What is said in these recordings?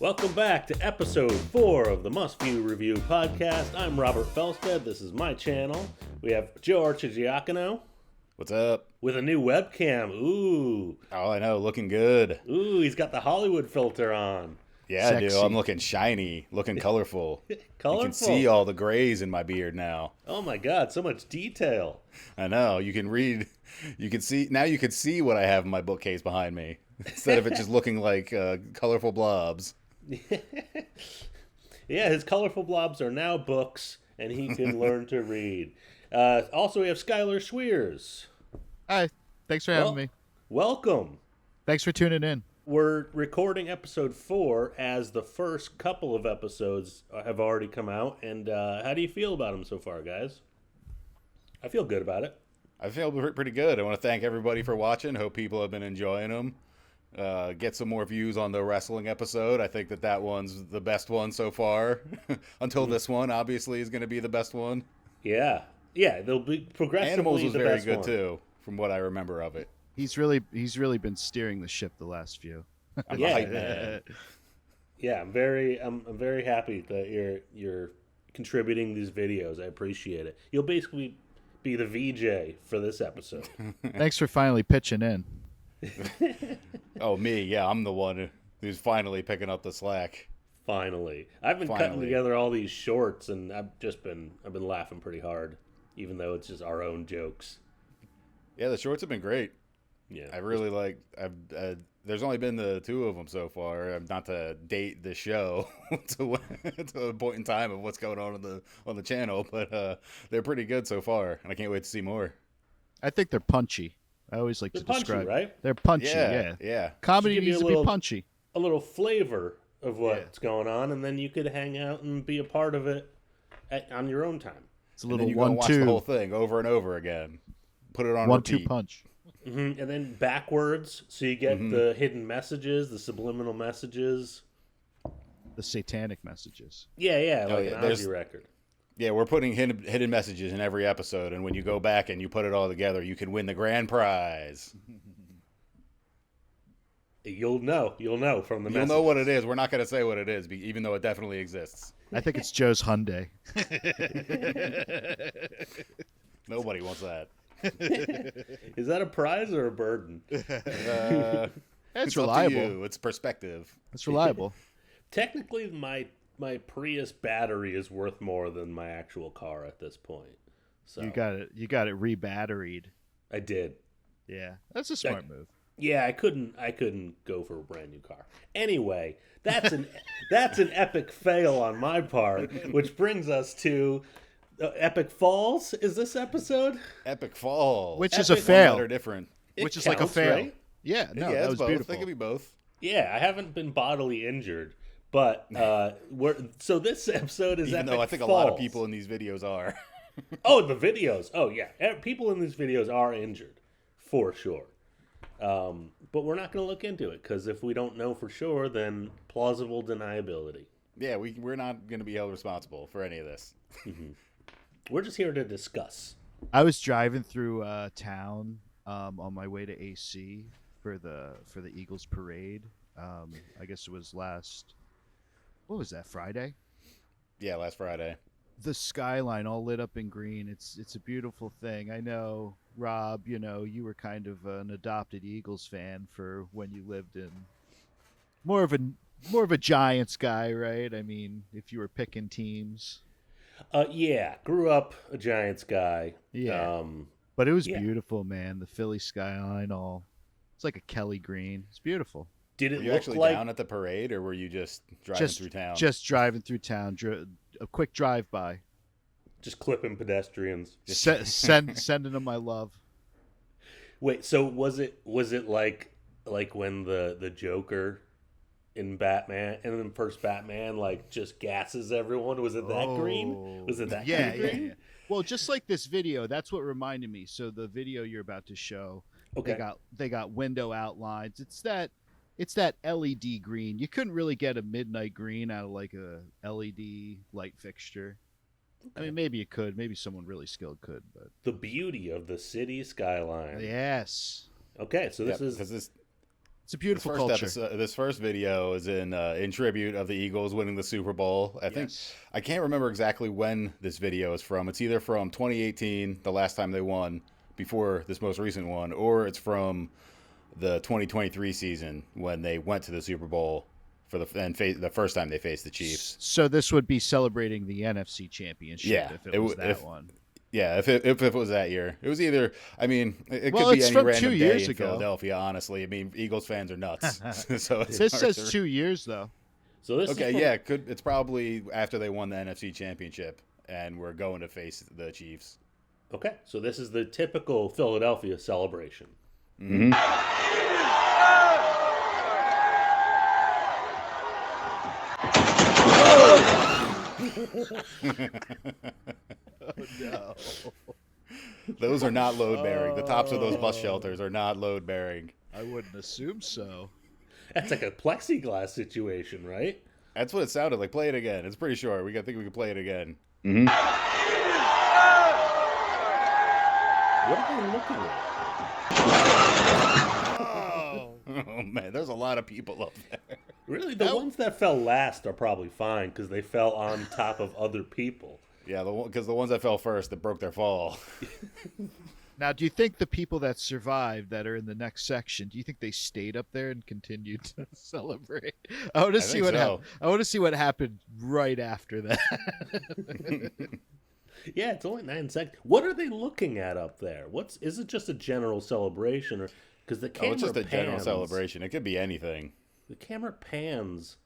Welcome back to episode 4 of the Must View Review podcast. I'm Robert Felsted. This is my channel. We have Joe Arcidiacono. What's up? With a new webcam. Ooh. Oh, I know. Looking good. Ooh, he's got the Hollywood filter on. Yeah, Sexy. dude. I'm looking shiny, looking colorful. Colorful. You can see all the grays in my beard now. Oh my god, so much detail. I know. You can read. You can see. Now you can see what I have in my bookcase behind me. Instead of it just looking like colorful blobs. Yeah, his colorful blobs are now books, and he can learn to read. Also, we have Schuyler Schweers. Hi. Thanks for having me. Welcome. Thanks for tuning in. We're recording episode 4 as the first couple of episodes have already come out. And how do you feel about them so far, guys? I feel good about it. I feel pretty good. I want to thank everybody for watching. Hope people have been enjoying them. Get some more views on the wrestling episode. I think that one's the best one so far. Until this one, obviously, is going to be the best one. Yeah. Yeah, they'll be progressively Animals was the very best good, one. too, from what I remember of it. He's really been steering the ship the last few. I'm Yeah. a hype man. Yeah, I'm very happy that you're contributing these videos. I appreciate it. You'll basically be the VJ for this episode. Thanks for finally pitching in. Oh, me? Yeah, I'm the one who's finally picking up the slack. Finally. I've been cutting Finally. together all these shorts, and I've been laughing pretty hard, even though it's just our own jokes. Yeah, the shorts have been great. Yeah. I really like. There's only been the 2 of them so far. Not to date the show to a point in time of what's going on the channel, but they're pretty good so far, and I can't wait to see more. I think they're punchy. I always like They're to punchy, describe. right? They're punchy. Yeah. Yeah. Comedy Should give you needs a to little- be punchy. A little flavor of what's going on, and then you could hang out and be a part of it on your own time. It's a And little then you go and watch the whole 1-2 thing over and over again. Put it on 1-2 repeat. punch. And then backwards, so you get the hidden messages, the subliminal messages. The satanic messages. Yeah, Oh, like yeah, an there's- Ozzy record. Yeah, we're putting hidden messages in every episode, and when you go back and you put it all together, you can win the grand prize. You'll know from the You'll message. know what it is. We're not going to say what it is, even though it definitely exists. I think it's Joe's Hyundai. Nobody wants that. Is that a prize or a burden? It's It's up to reliable. you. It's perspective. It's reliable. Technically, my Prius battery is worth more than my actual car at this point. So You got it re-batteried. I did. Yeah. That's a smart move. Yeah, I couldn't go for a brand new car. Anyway, that's an epic fail on my part, which brings us to Epic Falls. Is this episode? Epic Fall. Which is a Epic fail. They're different. Which It is like a counts, fail. right? Yeah, no, yeah, that it's was both. beautiful. They could be both. Yeah, I haven't been bodily injured, but so this episode is Even Epic though I think Falls. a lot of people in these videos are. Oh, the videos. Oh, yeah. People in these videos are injured, for sure. But we're not going to look into it, because if we don't know for sure, then plausible deniability. Yeah, we're not going to be held responsible for any of this. We're just here to discuss. I was driving through town on my way to AC for the Eagles parade. I guess it was what was that, Friday? Yeah, last Friday. The skyline all lit up in green. It's a beautiful thing. I know, Rob, you were kind of an adopted Eagles fan for when you lived in more of a Giants guy, right? I mean, if you were picking teams. Yeah, grew up a Giants guy. Yeah. But it was yeah. beautiful, man. The Philly skyline it's like a Kelly green. It's beautiful. Did it Were you look actually like... down at the parade, or were you just driving through town? Just driving through town, a quick drive by. Just clipping pedestrians. Sending them my love. Wait, so was it like when the Joker in Batman, and then first Batman, like, just gasses everyone? Was it that green? Was it that Yeah, kind of green? yeah. Well, just like this video, that's what reminded me. So the video you're about to show, Okay. they got window outlines. It's that LED green. You couldn't really get a midnight green out of like a LED light fixture. I mean, maybe you could. Maybe someone really skilled could, but The beauty of the city skyline. yes. Okay, so this Yeah, is because It's a beautiful culture. This first video is in tribute of the Eagles winning the Super Bowl. I think I can't remember exactly when this video is from. It's either from 2018, the last time they won, before this most recent one, or it's from the 2023 season when they went to the Super Bowl for the first time they faced the Chiefs. So this would be celebrating the NFC Championship if it was that one. Yeah, if it was that year. It was either, I mean, it could be it's any from random 2 day years in ago. Philadelphia, honestly. I mean, Eagles fans are nuts. So this says 2 years, though. So this it's probably after they won the NFC Championship, and we're going to face the Chiefs. Okay, so this is the typical Philadelphia celebration. Mm-hmm. Oh, no. Those are not load bearing. The tops of those bus shelters are not load bearing. I wouldn't assume so. That's like a plexiglass situation, right? That's what it sounded like. Play it again. It's pretty short. I think we can play it again. Mm-hmm. What are they looking at? Oh man, there's a lot of people up there. Really, the ones that fell last are probably fine because they fell on top of other people. Yeah, because the ones that fell first that broke their fall. Now, do you think the people that survived that are in the next section, do you think they stayed up there and continued to celebrate? I want to see what happened. I want to see what happened right after that. Yeah, it's only 9 seconds. What are they looking at up there? Is it just a general celebration, or because the camera it's just a pans, general celebration. It could be anything. The camera pans.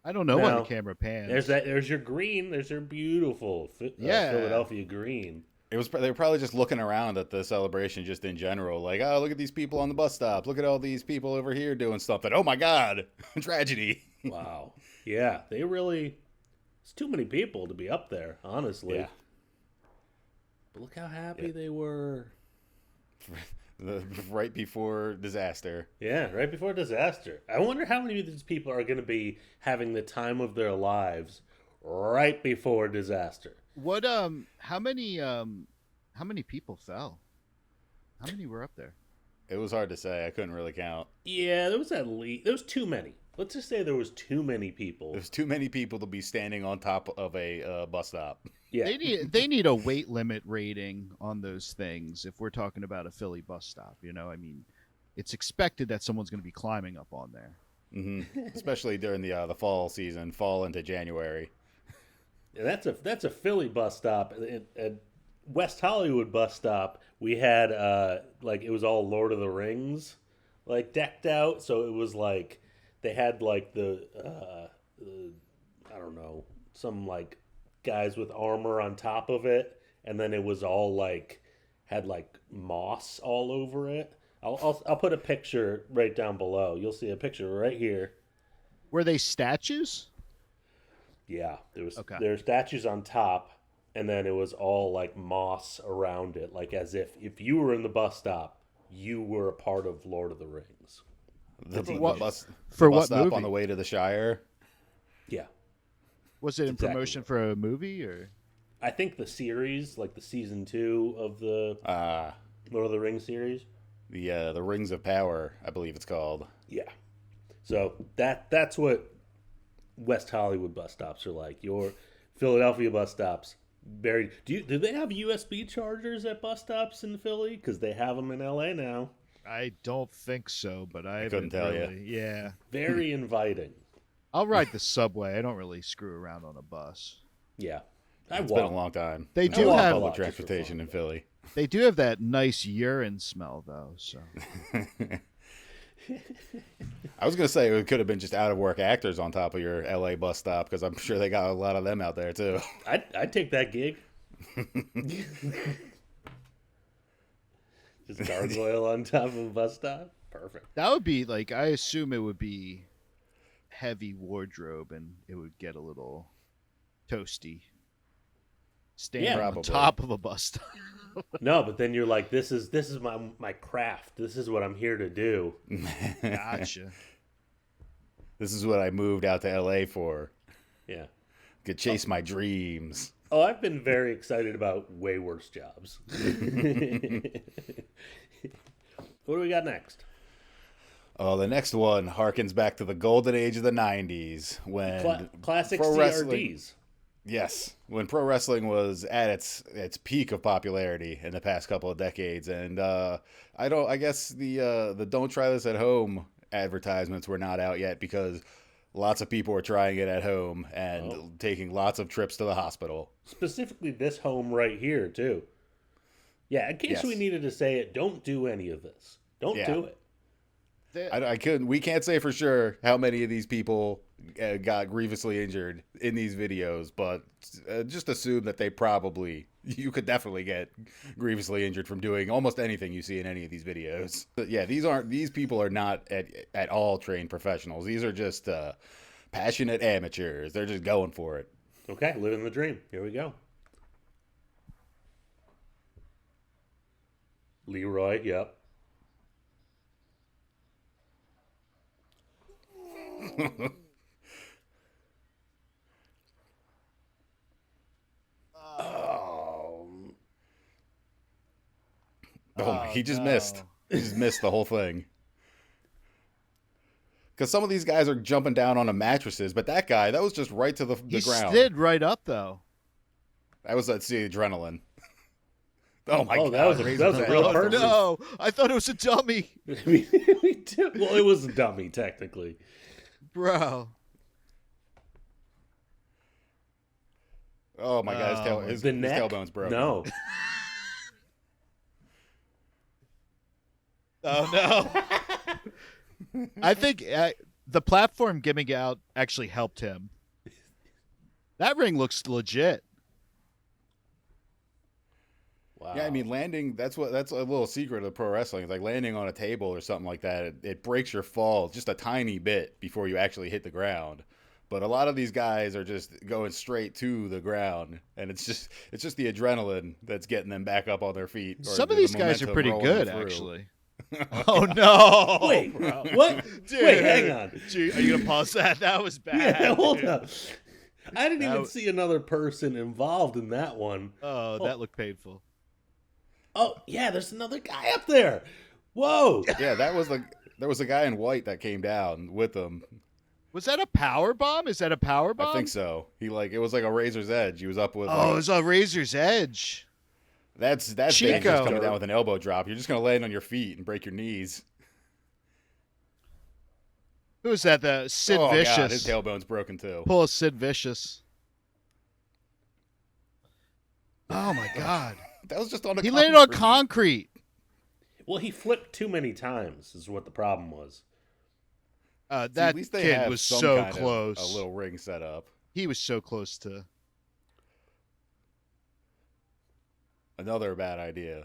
I don't know when the camera pans. There's your green. There's your beautiful Philadelphia green. They were probably just looking around at the celebration just in general, like, oh, look at these people on the bus stop. Look at all these people over here doing something. Oh my God, tragedy. Wow. Yeah, it's too many people to be up there, honestly. Yeah. But look how happy they were. Right before disaster. Yeah, right before disaster. I wonder how many of these people are going to be having the time of their lives right before disaster. What how many people fell? How many were up there? It was hard to say. I couldn't really count. Yeah, there was too many. Let's just say there was too many people. There's too many people to be standing on top of a bus stop. Yeah. They need a weight limit rating on those things if we're talking about a Philly bus stop. I mean, it's expected that someone's going to be climbing up on there. Mm-hmm. Especially during the fall season, fall into January. Yeah, that's a Philly bus stop. At West Hollywood bus stop, we had it was all Lord of the Rings decked out. So it was like they had the I don't know, some guys with armor on top of it, and then it was all had moss all over it. I'll put a picture right down below. You'll see a picture right here. Were they statues? Yeah, there were statues on top, and then it was all moss around it, as if you were in the bus stop, you were a part of Lord of the Rings. The bus stop movie? On the way to the Shire. Yeah. Was it in promotion for a movie, or? I think the series, the season 2 of the Lord of the Rings series. The Rings of Power, I believe it's called. Yeah. So that's what West Hollywood bus stops are like. Your Philadelphia bus stops. Do they have USB chargers at bus stops in Philly? Because they have them in LA now. I don't think so, but I couldn't tell you. Yeah. Very inviting. I'll ride the subway. I don't really screw around on a bus. Yeah. It's been a long time. They do have public transportation in Philly. They do have that nice urine smell, though. So. I was going to say it could have been just out-of-work actors on top of your LA bus stop, because I'm sure they got a lot of them out there, too. I'd take that gig. Just gargoyle on top of a bus stop? Perfect. That would be, I assume it would be heavy wardrobe, and it would get a little toasty. Standing on top of a bus stop. No, but then you're like, this is my craft. This is what I'm here to do. Gotcha. This is what I moved out to LA for. Yeah. Could chase my dreams. Oh, I've been very excited about way worse jobs. What do we got next? Oh, the next one harkens back to the golden age of the 90s when Classic pro CRDs. wrestling. Yes, when pro wrestling was at its peak of popularity in the past couple of decades, and I guess the "Don't try this at home" advertisements were not out yet because lots of people were trying it at home and taking lots of trips to the hospital. Specifically, this home right here too. Yeah, in case we needed to say it, don't do any of this. Don't do it. We can't say for sure how many of these people got grievously injured in these videos, but just assume that you could definitely get grievously injured from doing almost anything you see in any of these videos. But yeah, these people are not at all trained professionals. These are just passionate amateurs. They're just going for it. Okay, living the dream. Here we go. Leroy, yep. He just missed. He just missed the whole thing. Because some of these guys are jumping down onto mattresses, but that was just right to the ground. He slid right up, though. That's the adrenaline. Oh my god! That was a real person. No, I thought it was a dummy. Me too. Well, it was a dummy technically, bro. Oh my god! His tailbone's broken. No. Oh no! I think the platform giving out actually helped him. That ring looks legit. Wow. Yeah, I mean landing. That's a little secret of pro wrestling. It's like landing on a table or something like that. It breaks your fall just a tiny bit before you actually hit the ground. But a lot of these guys are just going straight to the ground, and it's just the adrenaline that's getting them back up on their feet. Some of these guys are pretty good, actually. Oh no! Wait, what? Dude, wait, hang on. Dude, are you gonna pause that? That was bad. Yeah, hold up. I didn't even see another person involved in that one. Oh, that looked painful. Oh yeah, there's another guy up there. Whoa! Yeah, there was a guy in white that came down with them. Was that a power bomb? Is that a power bomb? I think so. It was like a razor's edge. He was up with. Oh, it was a razor's edge. That's Chico. just coming down with an elbow drop. You're just gonna land on your feet and break your knees. Who was that? The Sid Vicious. God, his tailbone's broken too. Pull a Sid Vicious. Oh my god. That was just on He landed on concrete. Well, he flipped too many times. Is what the problem was. That at least they kid have was some so kind of close. a little ring set up. He was so close to. Another bad idea.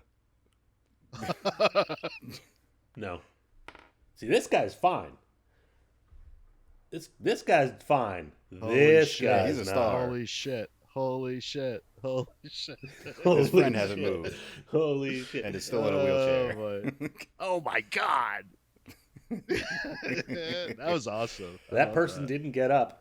No. See, this guy's fine. This guy's fine. This guy's He's a not. star. Holy shit. Holy shit. Holy shit. His friend hasn't moved. Holy shit. And is still in a wheelchair. Oh my god. That was awesome. That person didn't get up.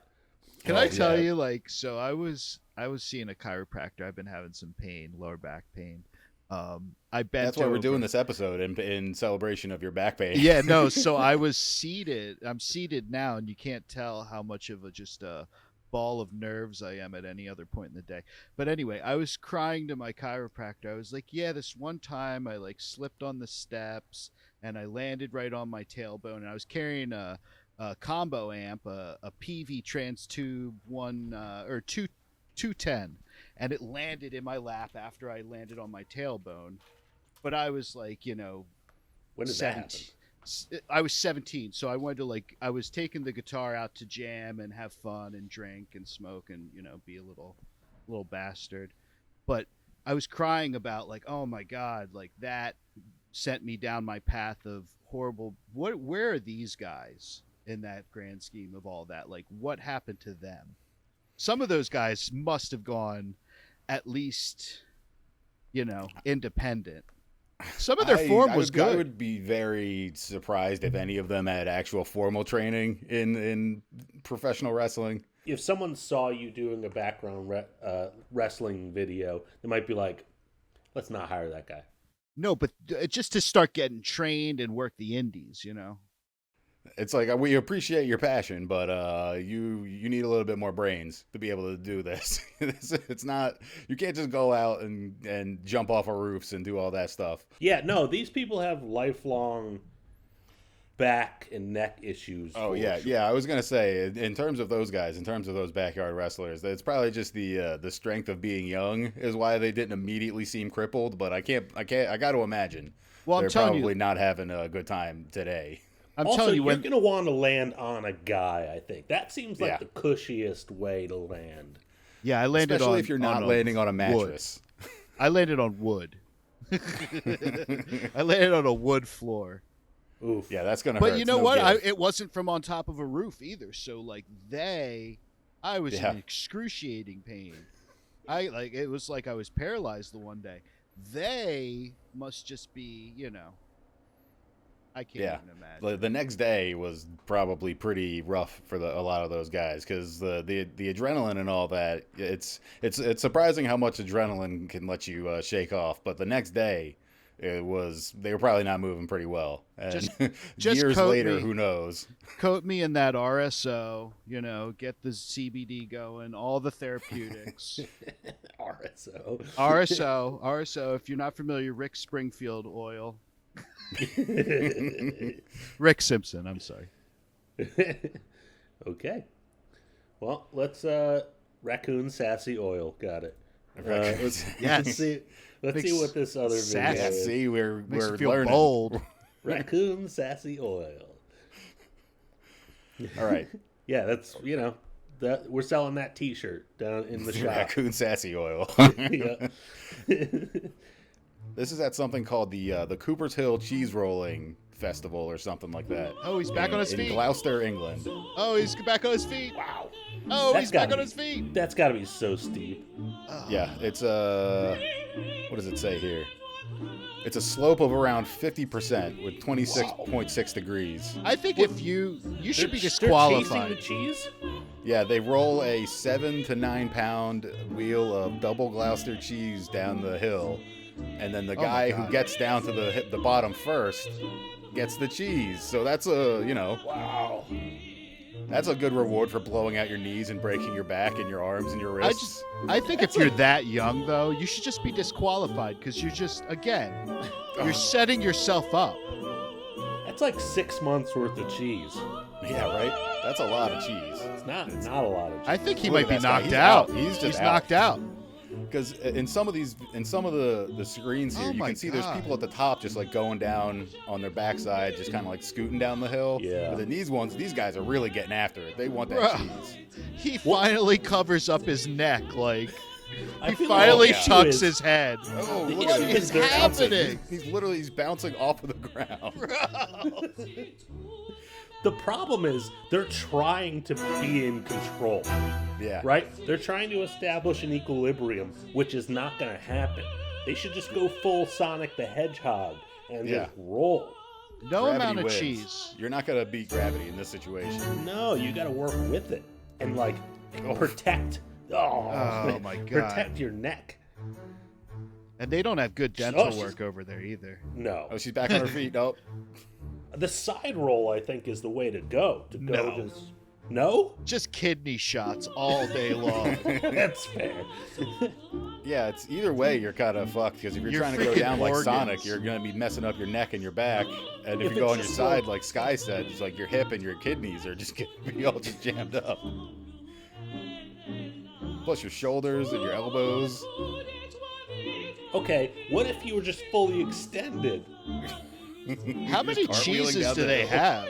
Can I tell you, so I was seeing a chiropractor. I've been having some pain, lower back pain. I bent. That's why we're over. doing this episode in celebration of your back pain. Yeah, no. So I was seated. I'm seated now, and you can't tell how much of a ball of nerves I am at any other point in the day. But anyway, I was crying to my chiropractor. I was like, yeah, this one time I slipped on the steps and I landed right on my tailbone, and I was carrying a combo amp, a PV trans tube 210, and it landed in my lap after I landed on my tailbone. But I was when did that happen? I was 17, so I wanted to I was taking the guitar out to jam and have fun and drink and smoke and be a little bastard. But I was crying about oh my god, that sent me down my path of horrible. Where are these guys in that grand scheme of all that? What happened to them? Some of those guys must have gone at least independent. Some of their form was good. I would be very surprised if any of them had actual formal training in professional wrestling. If someone saw you doing a background wrestling video, they might be like, let's not hire that guy. No, but just to start getting trained and work the indies, It's like we appreciate your passion, but you need a little bit more brains to be able to do this. It's not, you can't just go out and jump off of roofs and do all that stuff. Yeah, no, these people have lifelong back and neck issues. Oh for yeah, sure. yeah. I was gonna say, in terms of those guys, in terms of those backyard wrestlers, it's probably just the strength of being young is why they didn't immediately seem crippled. But I got to imagine Well, I'm they're telling probably you, not having a good time today. I'm Also, telling you, you're when going to want to land on a guy, I think. That seems like Yeah. the cushiest way to land. yeah, I landed Especially on if you're on not a landing on a wood. mattress. I landed on wood. I landed on a wood floor. Oof. Yeah, that's gonna hurt. But you It's know no what? good. It wasn't from on top of a roof either. So like I was Yeah. in excruciating pain. It was like I was paralyzed the one day. They must just be, I can't Yeah. even imagine. The next day was probably pretty rough for a lot of those guys because the adrenaline and all that. It's surprising how much adrenaline can let you shake off. But the next day, they were probably not moving pretty well. And Just years coat later, me. who knows? Coat me in that RSO, get the CBD going, all the therapeutics. RSO. RSO. If you're not familiar, Rick Springfield oil. Rick Simpson. I'm sorry. Okay. Well, let's raccoon sassy oil. Got it. Let's Yes. see. Let's Makes see what this other video sassy. Yeah, is. see, Makes we're you feel learning. bold. Raccoon sassy oil. All right, Yeah, that's that we're selling that T-shirt down in the shop. raccoon sassy oil. Yeah. This is at something called the Cooper's Hill Cheese Rolling Festival or something like that. Oh, he's back on his in feet. Gloucester, England. Oh, he's back on his feet. Wow. Oh, That's he's back gotta on be- his feet. That's got to be so steep. Oh. Yeah, it's what does it say here? It's a slope of around 50% with 26.6 degrees. I think if you should be They're disqualified. chasing the cheese? Yeah, they roll a 7 to 9 pound wheel of double Gloucester cheese down the hill, and then the my guy who God. gets down to the bottom first gets the cheese. So that's Wow. that's a good reward for blowing out your knees and breaking your back and your arms and your wrists. I think if you're that young though, you should just be disqualified because you're just you're setting yourself up. That's like 6 months worth of cheese. Yeah, right. That's a lot of cheese. It's not a lot of cheese. I think he Look might be at that guy. knocked He's out. out. He's just out. knocked out. Because in some of the screens here, Oh you my can see there's God. people at the top just like going down on their backside, just kind of like scooting down the hill. Yeah. But then these guys are really getting after it. They want that Bruh. cheese. He finally covers up his neck, like I he feel finally like the tucks issue is- his head. Oh, The look issue at is him. they're happening. He's bouncing off of the ground. The problem is they're trying to be in control, Yeah. right? They're trying to establish an equilibrium, which is not going to happen. They should just go full Sonic the Hedgehog and Yeah. just roll. No Gravity amount of wins. cheese. You're not gonna beat gravity in this situation. No, you got to work with it and protect. Oh, my God. Protect your neck. And they don't have good dental she's- work over there either. No, Oh, she's back on her feet. Nope. the side roll I think is the way to go. No. Just no. Just kidney shots all day long. That's fair. Yeah, it's either way you're kind of fucked because if you're Your trying to go freaking down like organs. Sonic, you're gonna be messing up your neck and your back. And if If you go it's on your just side, like Sky said, it's like your hip and your kidneys are just gonna be all just jammed up. Plus your shoulders and your elbows. Okay, what if you were just fully extended? How many cartwheeling cheeses down do the they hill. have?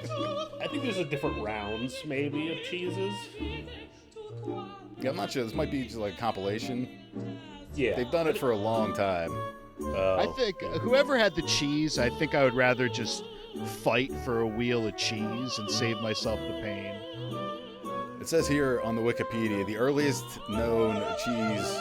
I think there's a different rounds, maybe, of cheeses. Yeah, I'm not sure. This might be just like a compilation. Yeah. They've done it for a long time. I think whoever had the cheese, I think I would rather just fight for a wheel of cheese and save myself the pain. It says here on the Wikipedia, the earliest known cheese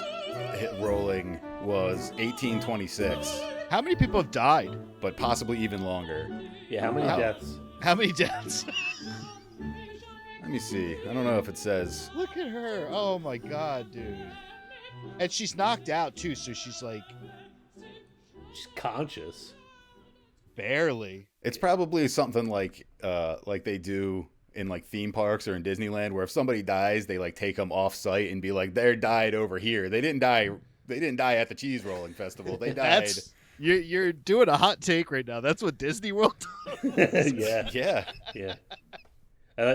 hit rolling was 1826, How many people have died? but possibly even longer. Yeah, how many Wow. deaths? How many deaths? Let me see. I don't know if it says. Look at her. Oh my god, dude. And she's knocked out too, so she's like, She's conscious. Barely. It's probably something like they do in like theme parks or in Disneyland, where if somebody dies, they like take them off site and be like, they died over here. They didn't die. They didn't die at the cheese rolling festival. They died. You're doing a hot take right now. That's what Disney World does. Yeah.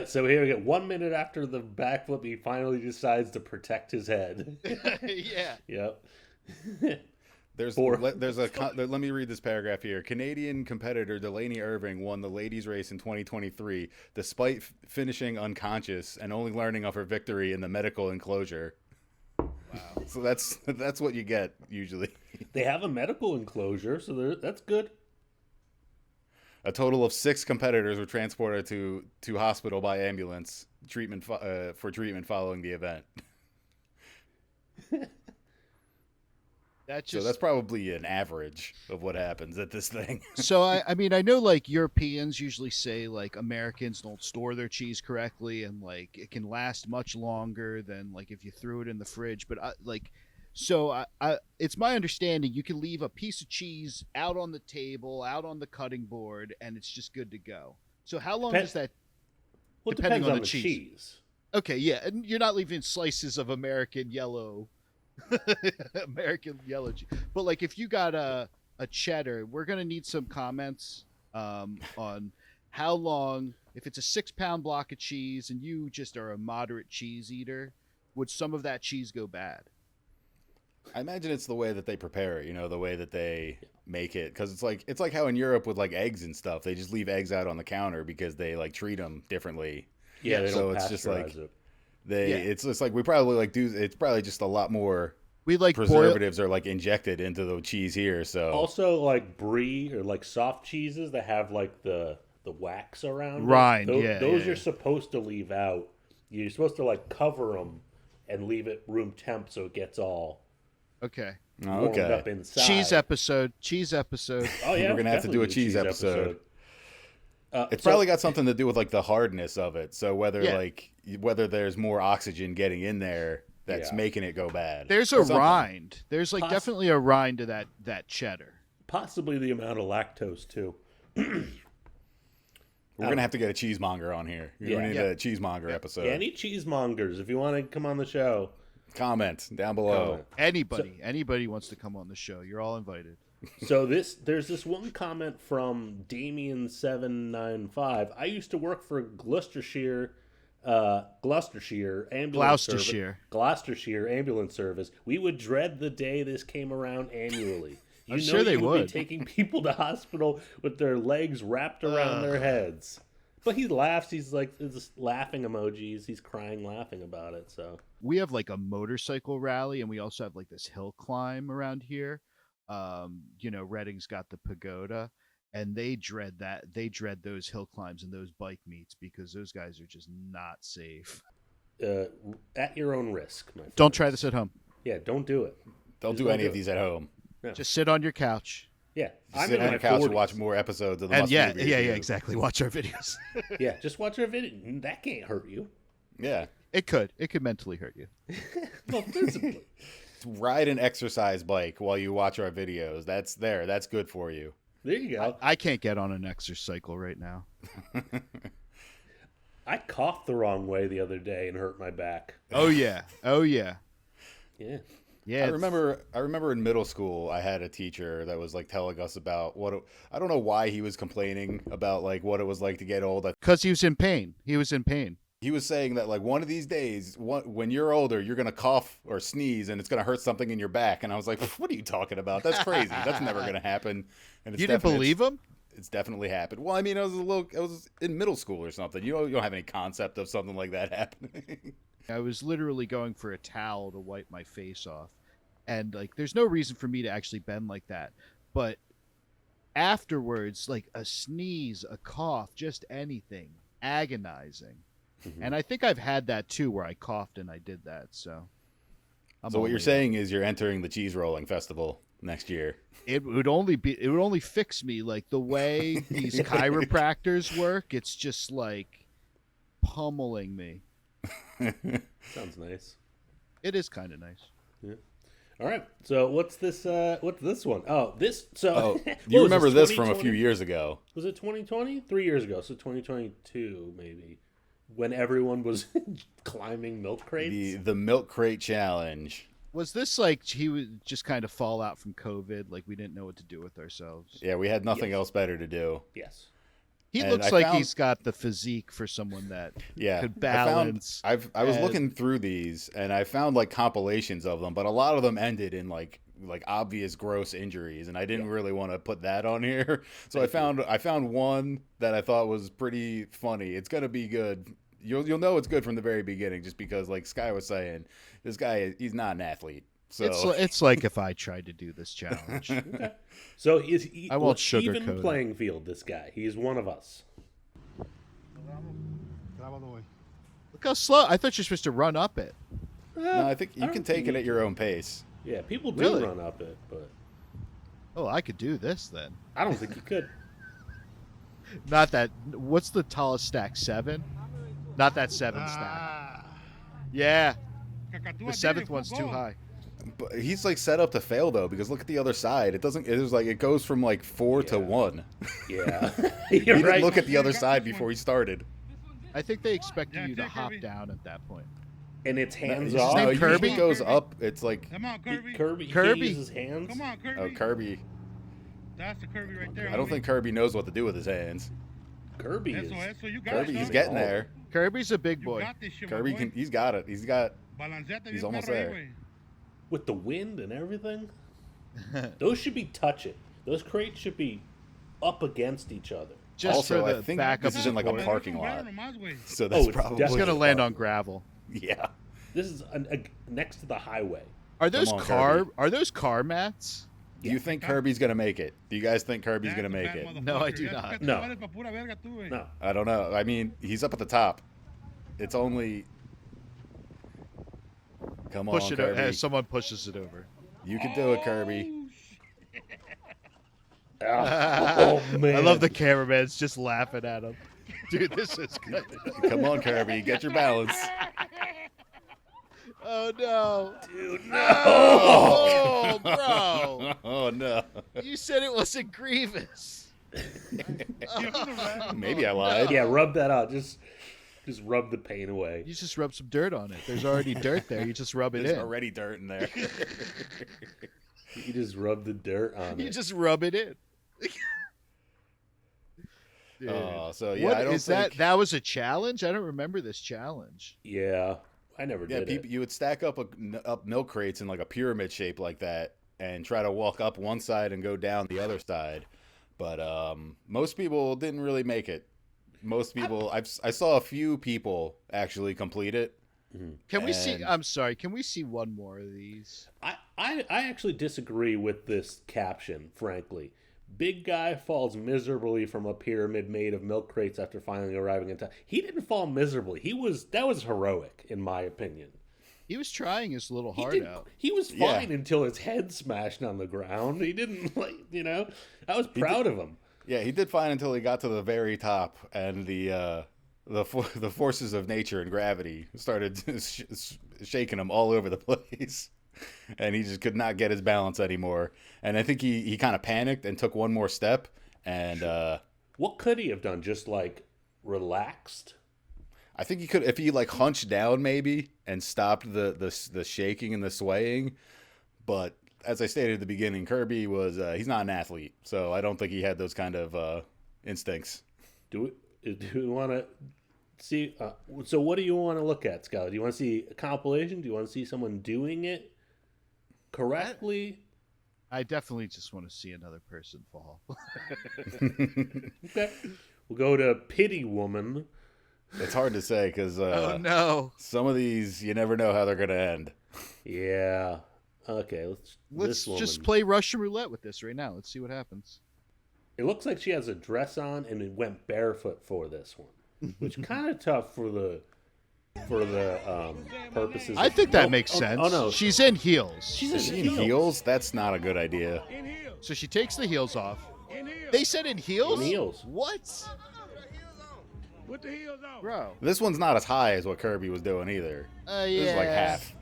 So here we go. 1 minute after the backflip, he finally decides to protect his head. Yeah. Yep. Let me read this paragraph here. Canadian competitor Delaney Irving won the ladies race in 2023 despite finishing unconscious and only learning of her victory in the medical enclosure. Wow. So that's what you get usually. They have a medical enclosure, so that's good. A total of 6 competitors were transported to hospital by ambulance for treatment following the event. So that's probably an average of what happens at this thing. So I mean, I know like Europeans usually say like Americans don't store their cheese correctly, and like it can last much longer than like if you threw it in the fridge. But it's my understanding you can leave a piece of cheese out on the table, out on the cutting board, and it's just good to go. So how long does that? Well, depending depends on the cheese. Okay, yeah, and you're not leaving slices of American yellow cheese. But like if you got a cheddar, we're gonna need some comments on how long, if it's a 6-pound block of cheese and you just are a moderate cheese eater, would some of that cheese go bad? I imagine it's the way that they prepare it, the way that they make it, because it's like how in Europe with like eggs and stuff, they just leave eggs out on the counter because they like treat them differently. Yeah, they so don't it's just like it. It's just like we probably like do. It's probably just a lot more. We like preservatives are like injected into the cheese here. So also like brie or like soft cheeses that have like the wax around rind. Those you're supposed to leave out. You're supposed to like cover them and leave it room temp so it gets all warmed up inside. Cheese episode. Oh yeah, we're gonna have to do a cheese episode. It's probably got something to do with like the hardness of it. So whether there's more oxygen getting in there that's making it go bad. There's a rind. There's like definitely a rind to that cheddar. Possibly the amount of lactose too. We're going to have to get a cheesemonger on here. We're going to need a cheesemonger episode. Yeah, any cheesemongers, if you want to come on the show. Comment down below. Anybody wants to come on the show, you're all invited. So there's this one comment from Damien795. I used to work for Gloucestershire ambulance service. We would dread the day this came around annually. I'm sure they would be taking people to hospital with their legs wrapped around their heads. But he laughs. He's like, it's laughing emojis. He's crying, laughing about it. So we have like a motorcycle rally, and we also have like this hill climb around here. Reading's got the pagoda, and they dread that. They dread those hill climbs and those bike meets because those guys are just not safe. At your own risk, my friend. Don't try this at home. Yeah, don't do it. Don't do any of these at home. No. Just sit on your couch. Yeah, sit on your couch and watch more episodes of the Must Movie Review. Exactly. Watch our videos. Yeah, just watch our video. That can't hurt you. Yeah, it could. It could mentally hurt you. Well, physically. Ride an exercise bike while you watch our videos. That's good for you. There you go. I can't get on an exercise cycle right now. I coughed the wrong way the other day and hurt my back. Oh yeah. Yeah. Yeah, I remember in middle school I had a teacher that was like telling us about I don't know why he was complaining about like what it was like to get old. Because he was in pain. He was saying that like one of these days, when you're older, you're gonna cough or sneeze and it's gonna hurt something in your back. And I was like, what are you talking about? That's crazy. That's never gonna happen. And you didn't believe him? It's definitely happened. Well, I mean, I was in middle school or something. You don't have any concept of something like that happening. I was literally going for a towel to wipe my face off. And like, there's no reason for me to actually bend like that. But afterwards, like a sneeze, a cough, just anything, agonizing. Mm-hmm. And I think I've had that too, where I coughed and I did that. So what you're saying is you're entering the cheese rolling festival next year. It would only fix me like the way these chiropractors work. It's just like pummeling me. Sounds nice. It is kind of nice. Yeah. All right. So what's this? What's this one? Oh, this. So Oh, what you was remember this from a 2020? few years ago. Was it 2020? 3 years ago. So 2022 maybe, when everyone was climbing milk crates. The milk crate challenge. Was this like he would just kind of fall out from COVID? Like we didn't know what to do with ourselves. Yeah, we had nothing else better to do. Yes. He And looks I like found- he's got the physique for someone that Yeah, could balance. I was and- looking through these, and I found like compilations of them, but a lot of them ended in like obvious gross injuries, and I didn't really want to put that on here. So I found one that I thought was pretty funny. It's gonna be good. You'll know it's good from the very beginning, just because, like Sky was saying, this guy he's not an athlete. So It's like if I tried to do this challenge. Okay. So he, I won't even sugarcoat it. playing field. This guy. He's one of us. Look how slow. I thought you're supposed to run up it. no, I think you don't can think take you it at your own pace. Yeah, people do Really? run up it, but Oh, I could do this then. I don't think you could. Not that. What's the tallest stack? 7? Not that 7 stack. Yeah, the 7th one's too high. But he's like set up to fail though, because look at the other side. It doesn't. It was like it goes from like 4 to 1. Yeah, He you're didn't right. look at the other side before he started. I think they expected you to hop down at that point. And it's hands his off. name No, it Kirby? usually goes up. It's like Come on, Kirby. Kirby. He Kirby. can't use his hands. Come on, Kirby. oh Kirby. That's the Kirby right there. I don't think Kirby knows what to do with his hands. Kirby is. Eso, you got Kirby, it, he's son. getting there. Kirby's a big You boy. got this shit, Kirby my can. boy. He's got it. He's got. Balanceate he's bien almost perro ahí, there. güey. With the wind and everything. Those should be touching. Those crates should be up against each other. Just Also, for I the think backup this is in like a support. parking lot. Nomás, güey. So that's it's probably. It's definitely gonna land parking. on gravel. Yeah. This is next to the highway. Are those on, car? Kirby. Are those car mats? Do you think Kirby's gonna make it? Do you guys think Kirby's That's gonna a make bad it? No, I motherfucker. do That's not. que No. te vales pa' pura verga tú, güey. No. I don't know. I mean, he's up at the top. It's only. Come on, Push it. Kirby. Someone pushes it over. You can do it, Kirby. Oh man! I love the cameraman's just laughing at him. Dude, this is good. Come on, Kirby. Get your balance. Oh no, dude. Oh, bro! Oh no. You said it wasn't Grievous. Maybe I lied. Yeah, rub that out. Just rub the pain away. You just rub some dirt on it. There's already dirt there. You just rub it There's in. already dirt in there. You just rub the dirt on You it. just rub it in. Dude. Oh, so yeah, What I don't is think. that? That was a challenge. I don't remember this challenge. Yeah, I never Yeah, did people, it. you would stack up up milk crates in like a pyramid shape like that, and try to walk up one side and go down the other side. But most people didn't really make it. Most people, I saw a few people actually complete it. Can we see? And- I'm sorry. Can we see one more of these? I actually disagree with this caption, frankly. Big guy falls miserably from a pyramid made of milk crates after finally arriving in time. He didn't fall miserably. That was heroic, in my opinion. He was trying his little He heart didn't- out. He was Yeah. fine until his head smashed on the ground. He didn't I was proud of him. Yeah, he did fine until he got to the very top, and the forces of nature and gravity started shaking him all over the place, and he just could not get his balance anymore. And I think he kind of panicked and took one more step, and What could he have done? Just like relaxed? I think he could, if he like hunched down maybe and stopped the shaking and the swaying. But as I stated at the beginning, Kirby was he's not an athlete, so I don't think he had those kind of instincts. Do we want to see? So what do you want to look at, Scott? Do you want to see a compilation? Do you want to see someone doing it correctly? I definitely just want to see another person fall. Okay. We'll go to Pity Woman. It's hard to say because Oh no! some of these you never know how they're gonna end. Yeah. Okay. Let's this just woman. play Russian roulette with this right now. Let's see what happens. It looks like she has a dress on and it went barefoot for this one, which kind of tough for the purposes. I of- think that Oh, makes oh, sense. Oh no, She's in heels. she's Is she in heels? That's not a good idea. So she takes the heels off. They said in heels? In heels. What? With the heels on. Bro. This one's not as high as what Kirby was doing either. Yeah. This is like half.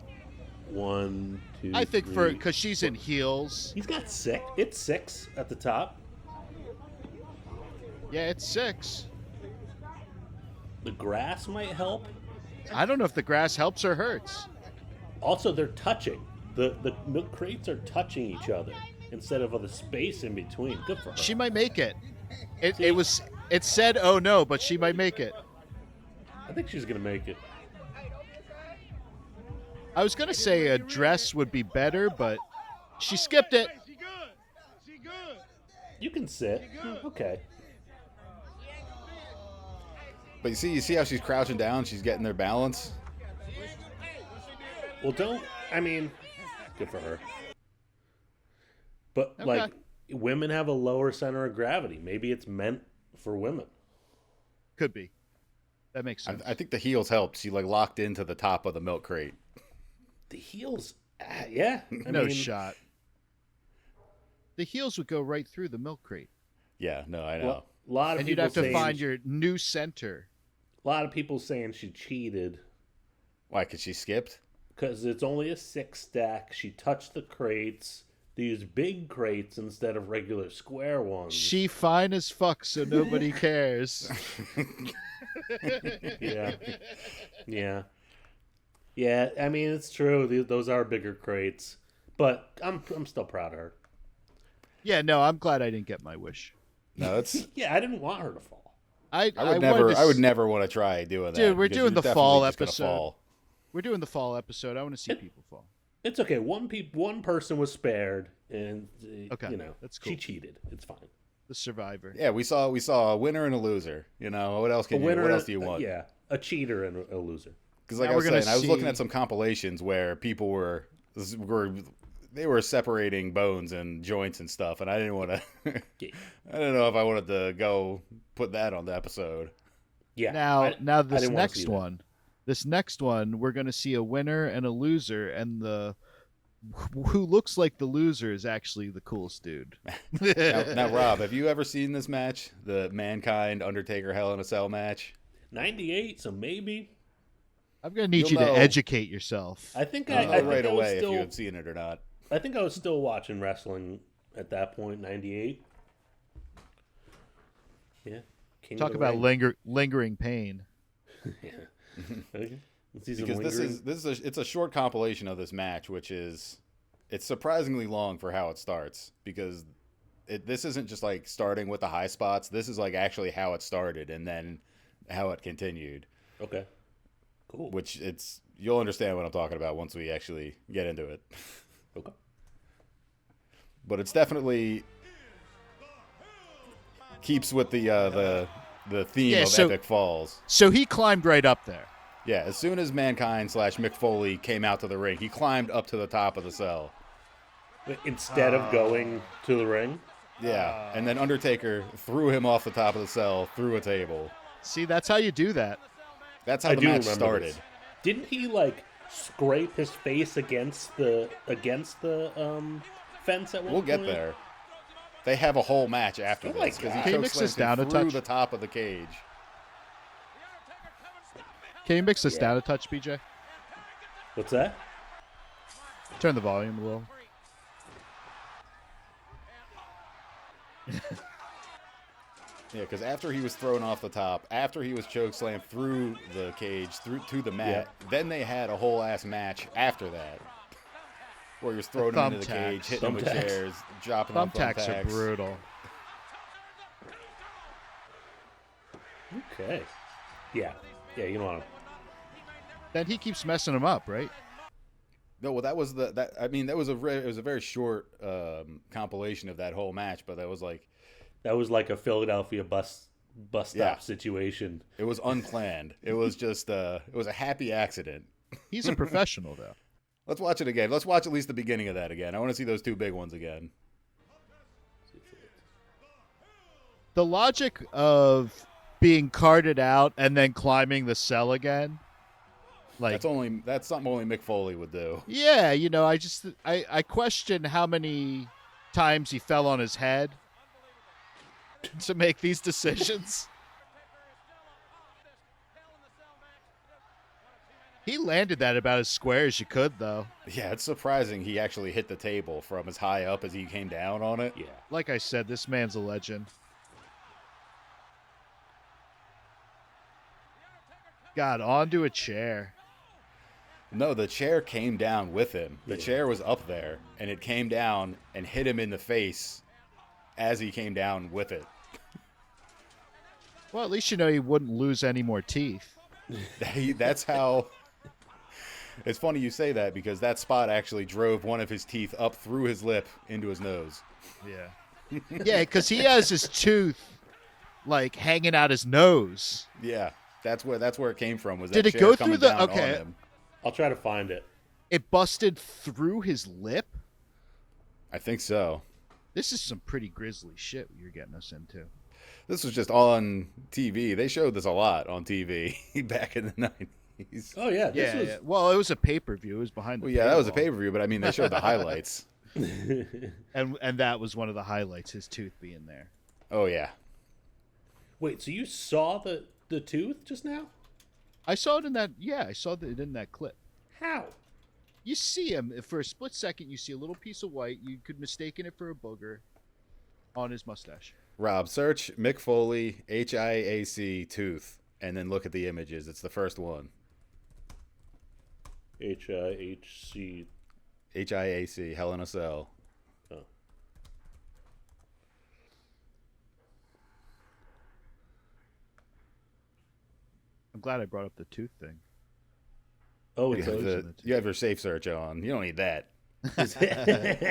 1, 2. I think 3. because she's in heels. He's got 6. It's 6 at the top. Yeah, it's 6. The grass might help. I don't know if the grass helps or hurts. Also, they're touching. The milk crates are touching each other instead of the space in between. Good for her. She might make it. It said, "Oh no," but she might make it. I think she's gonna make it. I was gonna say a dress would be better, but she skipped it. She good. She good. You can sit. Okay. But you see how she's crouching down? She's getting their balance. Well, good for her. But Okay. like, women have a lower center of gravity. Maybe it's meant for women. Could be. That makes sense. I think the heels helped. She like locked into the top of the milk crate. The heels, yeah. No shot. The heels would go right through the milk crate, Yeah, no, I know. Well, a lot of and you'd people have to saying find your new center. A lot of people saying she cheated Why? Because she skipped? because it's only a 6 stack. She touched the crates. They use big crates instead of regular square ones. She fine as fuck, so nobody cares. Yeah. Yeah, I mean, it's true. Those are bigger crates. But I'm still proud of her. Yeah, no, I'm glad I didn't get my wish. No, it's. Yeah, I didn't want her to fall. I would never want to try doing that. Dude, we're because doing you're the fall definitely just gonna episode. fall. We're doing the fall episode. I want to see people fall. It's okay. One person was spared, and Okay, that's cool. she cheated. It's fine. The survivor. Yeah, we saw a winner and a loser. You know, what else what else do you want? Yeah, a cheater and a loser. Because like Now I was we're gonna saying, I was looking see- at some compilations where people were separating bones and joints and stuff, and I didn't want to. I don't know if I wanted to go put that on the episode. Yeah. Now I this didn't wanna see next that. one. This next one, we're going to see a winner and a loser, and who looks like the loser is actually the coolest dude. Now, Rob, have you ever seen this match, the Mankind Undertaker Hell in a Cell match? 98, so maybe. I'm going to need You'll you to know. educate yourself. I think I'll I know right think I was away still, if you have seen it or not. I think I was still watching wrestling at that point, 98. Yeah. King Talk of the about Ring. lingering pain. Yeah. Okay. Let's see some Because lingering- it's a short compilation of this match, which is it's surprisingly long for how it starts. Because this isn't just like starting with the high spots. This is like actually how it started and then how it continued. Okay. Cool. Which you'll understand what I'm talking about once we actually get into it. Okay. But it's definitely keeps with the theme of epic falls. So he climbed right up there. Yeah, as soon as Mankind / Mick Foley came out to the ring, he climbed up to the top of the cell. Instead of going to the ring. Yeah, and then Undertaker threw him off the top of the cell through a table. See, that's how you do that. That's how the do match remember started. this. Didn't he like scrape his face against the fence at one We'll point? get there. They have a whole match after Oh this my because God. he Can you choke mix this slammed down him a through touch? the top of the cage. Can you mix this Yeah. down a touch, BJ? What's that? Turn the volume a little. Yeah, because after he was thrown off the top, after he was choke slammed through the cage, through to the mat, then they had a whole ass match after that, where he was throwing him into the Thumbtacks. cage, hitting him with Thumbtacks. chairs, dropping on Thumbtacks are brutal. Okay. Yeah. Yeah, you know what? Then he keeps messing them up, right? No, well, that was it was a very short compilation of that whole match, but that was like a Philadelphia bus stop Yeah. situation. it was unplanned. It was just it was a happy accident. He's a professional, though. Let's watch it again. Let's watch at least the beginning of that again. I want to see those two big ones again. The logic of being carted out and then climbing the cell again, like, That's something only Mick Foley would do. yeah, I question how many times he fell on his head to make these decisions. He landed that about as square as you could, though. Yeah, it's surprising he actually hit the table from as high up as he came down on it. Yeah. Like I said, this man's a legend. Got onto a chair. No, the chair came down with him. The chair was up there, and it came down and hit him in the face as he came down with it. Well, at least you know he wouldn't lose any more teeth. That's how... It's funny you say that because that spot actually drove one of his teeth up through his lip into his nose. Yeah. Yeah, because he has his tooth, like, hanging out his nose. Yeah, that's where it came from. Was Did that it chair go coming through the... down on Okay. him. I'll try to find it. It busted through his lip? I think so. This is some pretty grisly shit you're getting us into. This was just on TV. They showed this a lot on TV back in the 90s. Oh yeah, this was. Yeah. Well, it was a pay-per-view. It was behind the Well, yeah, that was a paywall. pay-per-view, but I mean, they showed the highlights. And that was one of the highlights, his tooth being there. Oh, yeah. Wait, so you saw the tooth just now? I saw it in that... Yeah, I saw it in that clip. How? You see him, for a split second, you see a little piece of white. You could mistaken it for a booger on his mustache. Rob, search Mick Foley, HIAC, tooth, and then look at the images. It's the first one. HIHC. HIAC, Hell in a Cell. Oh. I'm glad I brought up the tooth thing. Oh, You it's have, a, you have your safe search on. You don't need that.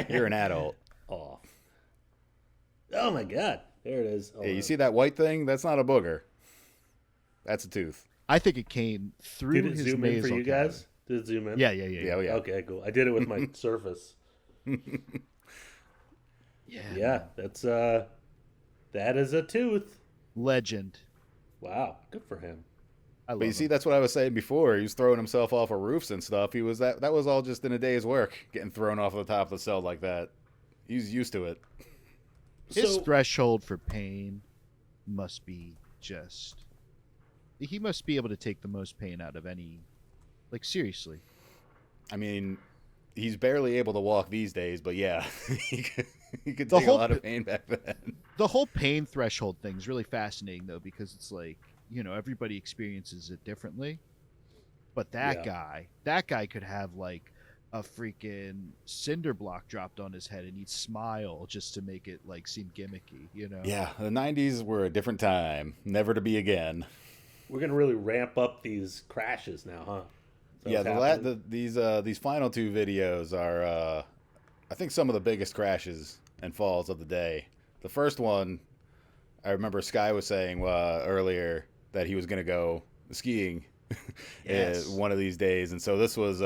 You're an adult. oh. Oh my God! There it is. Yeah, you see that white thing? That's not a booger. That's a tooth. I think it came through Did it his zoom in for nasal you cavity. guys? Did it zoom in? Yeah. Yeah, oh, yeah. Okay, cool. I did it with my Surface. Yeah, that's that is a tooth. Legend. Wow, good for him. I love But you see, him. that's what I was saying before. He was throwing himself off of roofs and stuff. He was that was all just in a day's work, getting thrown off the top of the cell like that. He's used to it. His So- threshold for pain must be just... He must be able to take the most pain out of any... Like, seriously. I mean, he's barely able to walk these days, but yeah, he could The take a whole lot of pain back then. The whole pain threshold thing is really fascinating, though, because it's like, you know, everybody experiences it differently. But that guy could have, like, a freaking cinder block dropped on his head and he'd smile just to make it, like, seem gimmicky, you know? Yeah, the 90s were a different time, never to be again. We're gonna really ramp up these crashes now, huh? Is that Yeah, what's happening? these final two videos are, I think, some of the biggest crashes and falls of the day. The first one, I remember Sky was saying earlier that he was going to go skiing Yes. one of these days, and so this was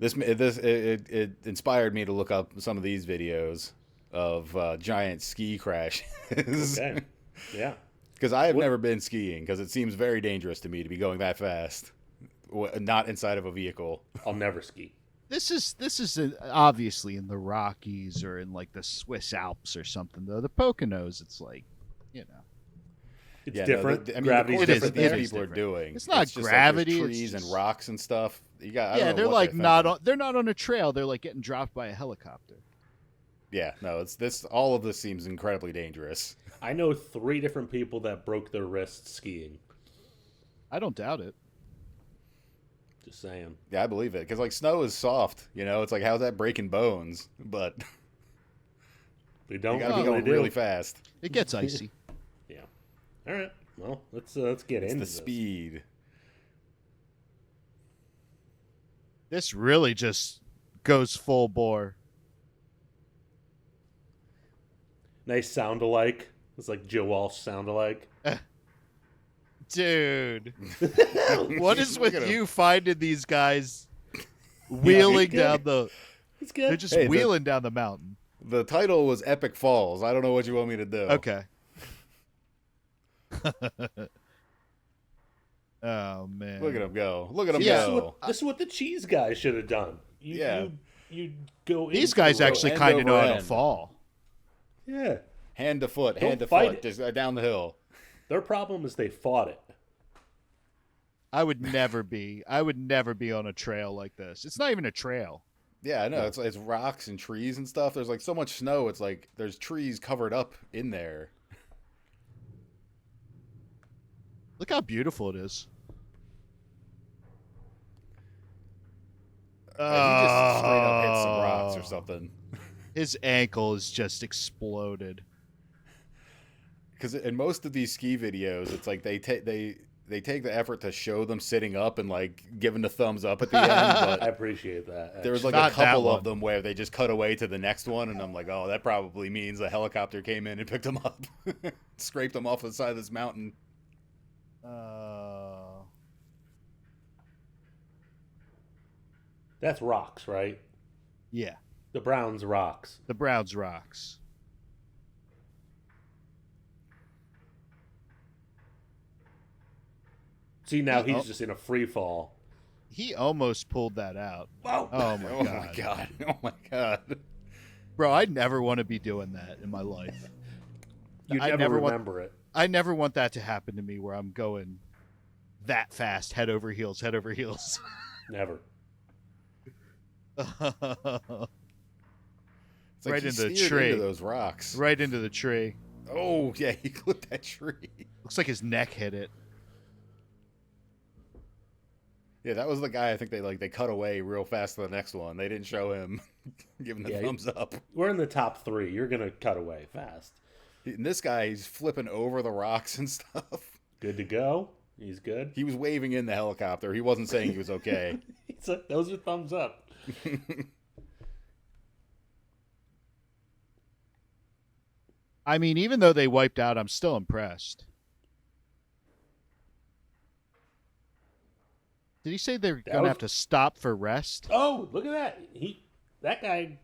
it inspired me to look up some of these videos of giant ski crashes. Okay. Yeah. Because I have never been skiing, because it seems very dangerous to me to be going that fast, not inside of a vehicle. I'll never ski. This is obviously in the Rockies or in, like, the Swiss Alps or something, though. The Poconos, it's like, you know. It's Yeah, different. I mean, Gravity's the courses different that there. these people are doing. It's not just like gravity, there's it's trees just- and rocks and stuff. You got. I don't Yeah, know they're what like thinking. they're not on a trail. They're like getting dropped by a helicopter. Yeah, no, it's this. All of this seems incredibly dangerous. I know 3 different people that broke their wrists skiing. I don't doubt it. Just saying. Yeah, I believe it because like snow is soft. You know, it's like how's that breaking bones? But They you don't got to be really going do. really fast. It gets icy. Yeah. All right. Well, let's get It's into the this. speed. This really just goes full bore. Nice sound alike. It's like Joe Walsh sound alike. Dude, what is Look with at him. you finding these guys wheeling good. down the... It's good. They're just Hey, wheeling down the mountain. The title was Epic Falls. I don't know what you want me to do. Okay. Oh, man. Look at him go. Look at him Yeah. go. This is what the cheese guys should have done. Yeah. You go. These into guys the rope. actually end kind of know over how to end. fall. Yeah. Hand to foot, Don't hand to fight foot, it. just down the hill. Their problem is they fought it. I would never be on a trail like this. It's not even a trail. Yeah, I know. It's rocks and trees and stuff. There's like so much snow. It's like there's trees covered up in there. Look how beautiful it is. He just straight up hit some rocks or something. His ankle is just exploded. Because in most of these ski videos, it's like they take the effort to show them sitting up and like giving the thumbs up at the end. But I appreciate that. there was like Not a couple that of them where they just cut away to the next one, and I'm like, oh, that probably means a helicopter came in and picked them up, scraped them off the side of this mountain. That's rocks, right? Yeah, The Browns rocks. the Browns rocks. See, now he's just in a free fall. He almost pulled that out. Whoa! Oh my Oh god. my god! Oh my god! Bro, I never want to be doing that in my life. You I never never want- remember it. I never want that to happen to me where I'm going that fast, head over heels, head over heels. Never. It's like Right he into the steered tree. into those rocks. Right into the tree. Oh yeah, he clipped that tree. Looks like his neck hit it. Yeah, that was the guy. I think they cut away real fast to the next one. They didn't show him giving the Yeah, thumbs up. We're in the top 3. You're gonna cut away fast. And this guy, he's flipping over the rocks and stuff. Good to go. He's good. He was waving in the helicopter. He wasn't saying he was okay. Those are thumbs up. I mean, even though they wiped out, I'm still impressed. Did he say they're going to have to stop for rest? Oh, look at that. That guy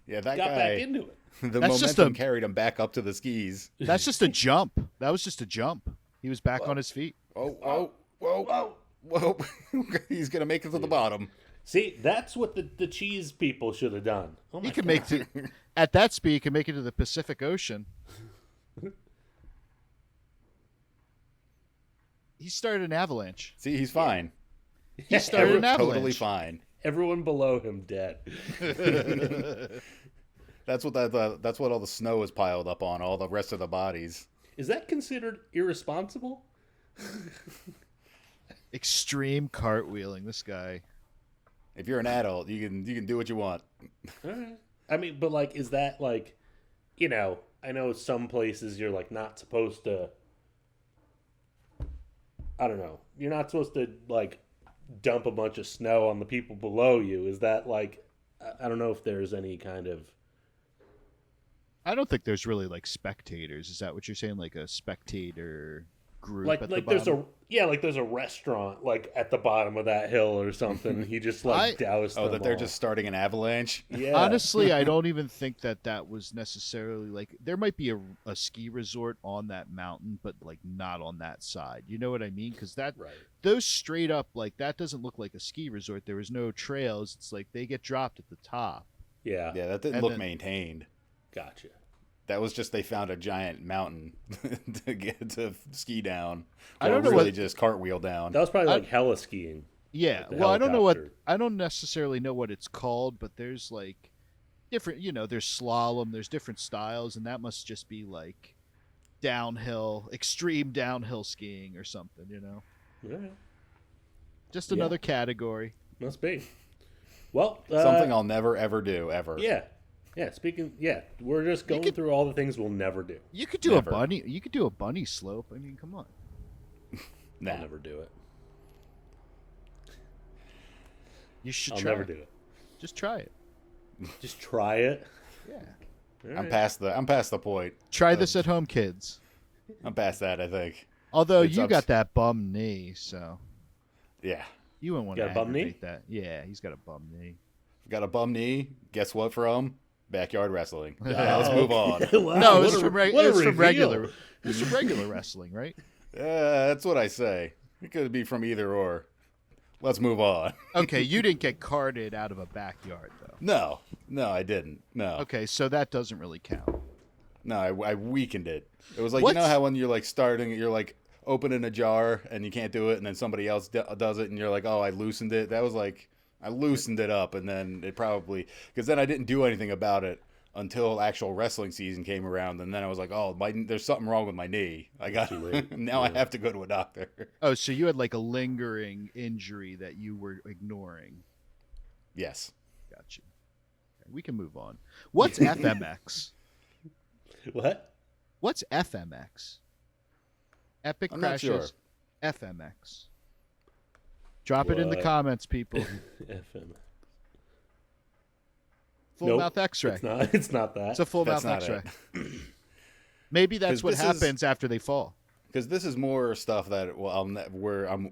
Yeah, that got guy. back into it. The That's just momentum a- carried him back up to the skis. That's just a jump. That was just a jump. He was back on his feet. Oh, whoa. He's gonna make it to the bottom. See, that's what the cheese people should have done. Oh my He could God. make it at that speed. He could make it to the Pacific Ocean. He started an avalanche. See, he's fine. He started an avalanche. Totally fine. Everyone below him dead. That's what that's what all the snow is piled up on. All the rest of the bodies. Is that considered irresponsible? Extreme cartwheeling. This guy. If you're an adult, you can do what you want. All right. I mean, but like, is that like, I know some places you're like not supposed to. I don't know. You're not supposed to like dump a bunch of snow on the people below you. Is that like, I don't know if there's any kind of. I don't think there's really like spectators. Is that what you're saying? Like a spectator group Like at the there's bottom? there's a restaurant like at the bottom of that hill or something. He just like doused Oh, them that they're all. just starting an avalanche. Yeah. Honestly, I don't even think that was necessarily like there might be a ski resort on that mountain, but like not on that side. You know what I mean? Because right. those straight up like that doesn't look like a ski resort. There was no trails. It's like they get dropped at the top. Yeah. Yeah, that didn't And look then- maintained. Gotcha. That was just they found a giant mountain to get to ski down. I don't Or know really what- just cartwheel down. That was probably like hella skiing. Yeah. Like the Well, helicopter. I don't necessarily know what it's called, but there's like different. There's slalom. There's different styles, and that must just be like downhill, extreme downhill skiing or something. Yeah. Just another category. Must be. Well, Something I'll never ever do ever. Yeah. We're just going through all the things we'll never do. You could do Never. a bunny. You could do a bunny slope. I mean, come on. Nah. I'll never do it. You should I'll try. never do it. Just try it. Just try it. Yeah. All I'm right. past the point. Try this at home, kids. I'm past that, I think. Although It's you ups- got that bum knee, so Yeah. you wouldn't want to Got a bum knee? aggravate that. Yeah, he's got a bum knee. Got a bum knee. Guess what from? Backyard wrestling. Yeah, let's move on. Wow, No, what it's a- from, what a it's from reveal. regular. It's from regular wrestling, right? That's what I say. It could be from either or. Let's move on. Okay, you didn't get carted out of a backyard, though. No, I didn't. No, Okay, so that doesn't really count. no, I weakened it. It was like What? you know how when you're like starting, you're like, opening a jar and you can't do it, and then somebody else does it, and you're like, oh, I loosened it. That was like, I loosened it up, and then it probably, because then I didn't do anything about it until actual wrestling season came around, and then I was like, oh, there's something wrong with my knee. I got now I have to go to a doctor. Oh, so you had like a lingering injury that you were ignoring. Yes. Got you. Okay, we can move on. What's FMX? What? What's FMX? Epic I'm not Crashes sure. FMX. Drop it in the What? comments, people. FM. Full Nope, mouth X-ray. It's not that. It's a full That's mouth not X-ray. Maybe that's 'Cause what this happens after they fall. Because this is more stuff that